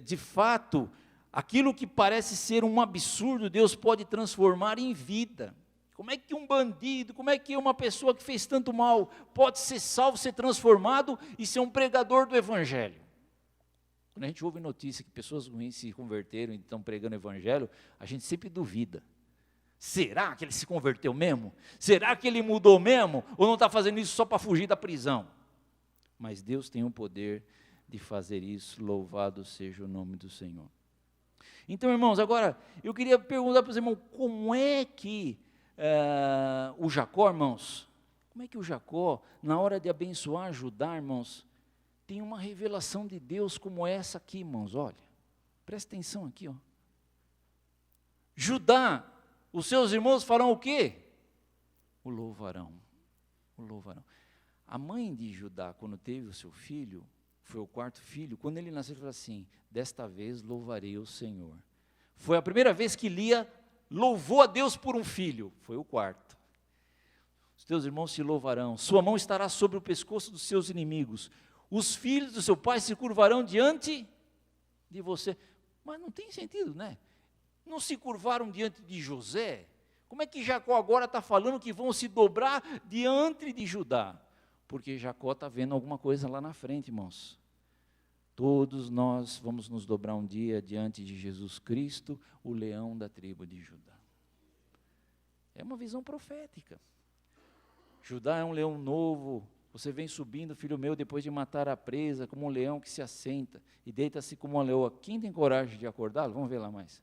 de fato, aquilo que parece ser um absurdo, Deus pode transformar em vida. Como é que um bandido, como é que uma pessoa que fez tanto mal pode ser salvo, ser transformado e ser um pregador do Evangelho? Quando a gente ouve notícia que pessoas ruins se converteram e estão pregando o Evangelho, a gente sempre duvida. Será que ele se converteu mesmo? Será que ele mudou mesmo? Ou não está fazendo isso só para fugir da prisão? Mas Deus tem o poder de fazer isso, louvado seja o nome do Senhor. Então, irmãos, agora eu queria perguntar para os irmãos, como é que o Jacó, irmãos, como é que o Jacó, na hora de abençoar, ajudar, irmãos, tem uma revelação de Deus como essa aqui, irmãos, olha, presta atenção aqui, ó. Judá, os seus irmãos farão o quê? O louvarão, o louvarão. A mãe de Judá, quando teve o seu filho, foi o quarto filho, quando ele nasceu, ele falou assim, desta vez louvarei o Senhor. Foi a primeira vez que Lia louvou a Deus por um filho, foi o quarto. Os teus irmãos se louvarão, sua mão estará sobre o pescoço dos seus inimigos, os filhos do seu pai se curvarão diante de você. Mas não tem sentido, né? Não se curvaram diante de José? Como é que Jacó agora está falando que vão se dobrar diante de Judá? Porque Jacó está vendo alguma coisa lá na frente, irmãos. Todos nós vamos nos dobrar um dia diante de Jesus Cristo, o leão da tribo de Judá. É uma visão profética. Judá é um leão novo, você vem subindo, filho meu, depois de matar a presa, como um leão que se assenta e deita-se como uma leoa. Quem tem coragem de acordá-lo? Vamos ver lá mais.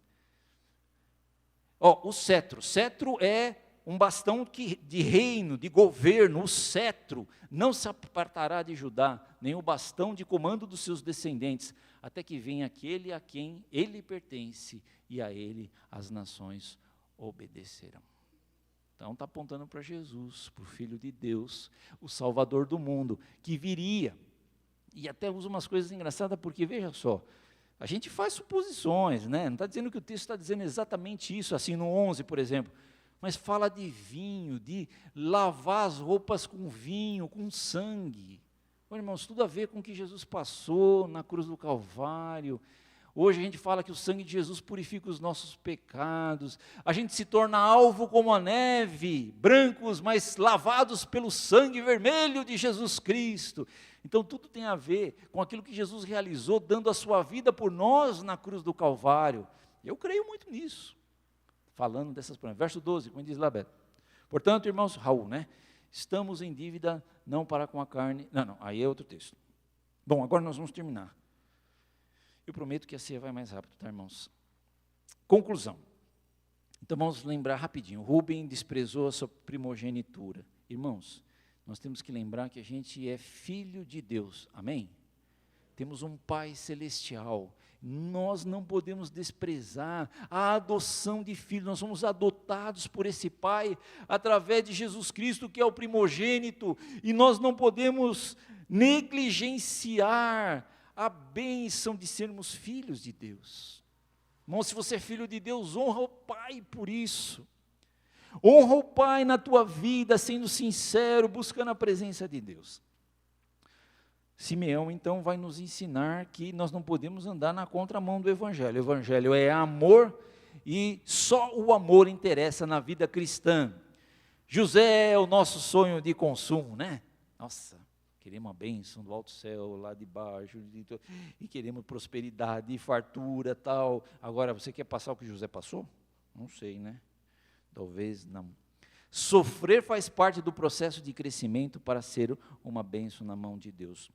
O cetro. Cetro é um bastão de reino, de governo. O cetro não se apartará de Judá, nem o bastão de comando dos seus descendentes, até que venha aquele a quem ele pertence, e a ele as nações obedecerão. Então está apontando para Jesus, para o Filho de Deus, o Salvador do mundo, que viria. E até usa umas coisas engraçadas, porque veja só, a gente faz suposições, né? Não está dizendo que o texto está dizendo exatamente isso, assim no 11, por exemplo, mas fala de vinho, de lavar as roupas com vinho, com sangue. Bom, irmãos, tudo a ver com o que Jesus passou na cruz do Calvário. Hoje a gente fala que o sangue de Jesus purifica os nossos pecados, a gente se torna alvo como a neve, brancos, mas lavados pelo sangue vermelho de Jesus Cristo. Então tudo tem a ver com aquilo que Jesus realizou, dando a sua vida por nós na cruz do Calvário. Eu creio muito nisso, falando dessas promessas. Verso 12, como diz lá, Beto. Portanto, irmãos, Raul, né? Estamos em dívida não para com a carne. Não, aí é outro texto. Bom, agora nós vamos terminar. Eu prometo que a ceia vai mais rápido, tá, irmãos? Conclusão. Então vamos lembrar rapidinho. Rubem desprezou a sua primogenitura. Irmãos, nós temos que lembrar que a gente é filho de Deus. Amém? Temos um Pai celestial. Nós não podemos desprezar a adoção de filhos. Nós somos adotados por esse Pai através de Jesus Cristo, que é o primogênito, e nós não podemos negligenciar a bênção de sermos filhos de Deus. Irmão, se você é filho de Deus, honra o Pai por isso. Honra o Pai na tua vida, sendo sincero, buscando a presença de Deus. Simeão, então, vai nos ensinar que nós não podemos andar na contramão do Evangelho. O Evangelho é amor e só o amor interessa na vida cristã. José é o nosso sonho de consumo, né? Nossa, queremos a bênção do alto céu, lá de baixo, e queremos prosperidade, fartura, tal. Agora, você quer passar o que José passou? Não sei, né? Talvez não. Sofrer faz parte do processo de crescimento para ser uma bênção na mão de Deus.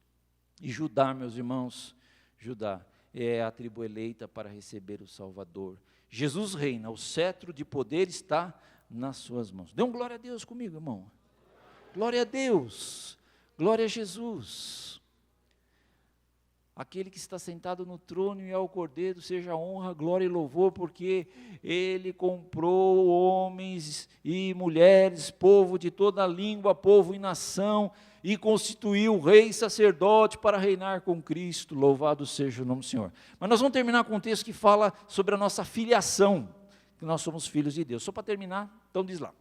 E Judá, meus irmãos, Judá é a tribo eleita para receber o Salvador. Jesus reina, o cetro de poder está nas suas mãos. Dê um glória a Deus comigo, irmão. Glória a Deus. Glória a Jesus. Aquele que está sentado no trono e ao Cordeiro seja honra, glória e louvor, porque Ele comprou homens e mulheres, povo de toda língua, povo e nação, e constituiu rei e sacerdote para reinar com Cristo. Louvado seja o nome do Senhor. Mas nós vamos terminar com um texto que fala sobre a nossa filiação, que nós somos filhos de Deus. Só para terminar, então diz lá.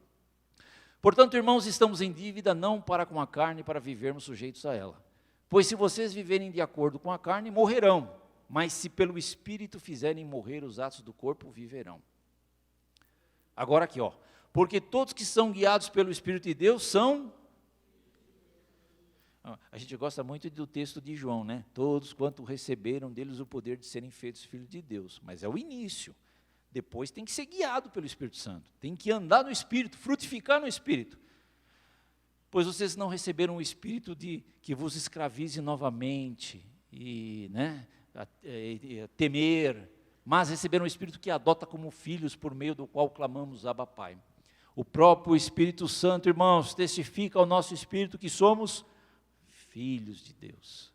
Portanto, irmãos, estamos em dívida não para com a carne, para vivermos sujeitos a ela. Pois se vocês viverem de acordo com a carne, morrerão, mas se pelo Espírito fizerem morrer os atos do corpo, viverão. Agora aqui, porque todos que são guiados pelo Espírito de Deus são... A gente gosta muito do texto de João, né? Todos quanto receberam deles o poder de serem feitos filhos de Deus, mas é o início. Depois tem que ser guiado pelo Espírito Santo, tem que andar no Espírito, frutificar no Espírito. Pois vocês não receberam o Espírito que vos escravize novamente, temer, mas receberam o Espírito que adota como filhos, por meio do qual clamamos Abba Pai. O próprio Espírito Santo, irmãos, testifica ao nosso Espírito que somos filhos de Deus.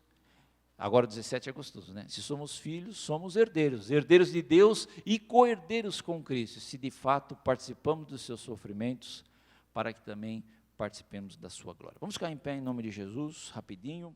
Agora o 17 é gostoso, né? Se somos filhos, somos herdeiros, herdeiros de Deus e co-herdeiros com Cristo, se de fato participamos dos seus sofrimentos, para que também participemos da sua glória. Vamos ficar em pé em nome de Jesus, rapidinho.